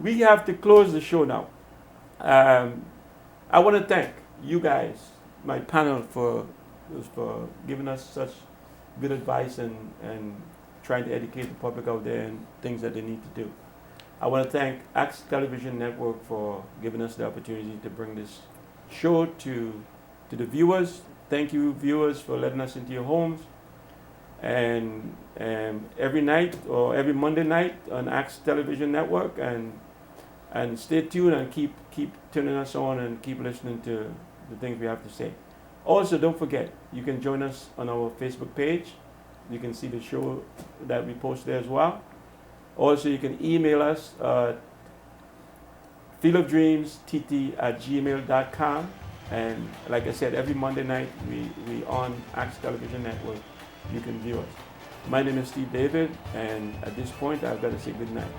we have to close the show now. I want to thank you guys, my panel, for giving us such good advice and trying to educate the public out there and things that they need to do. I want to thank Axe Television Network for giving us the opportunity to bring this show to the viewers. Thank you, viewers, for letting us into your homes. And every night or every Monday night on Axe Television Network, and stay tuned and keep turning us on and keep listening to the things we have to say. Also, don't forget, you can join us on our Facebook page. You can see the show that we post there as well. Also, you can email us at fieldofdreamstt@gmail.com. And like I said, every Monday night we on Axe Television Network. You can view us. My name is Steve David, and at this point, I've got to say good night.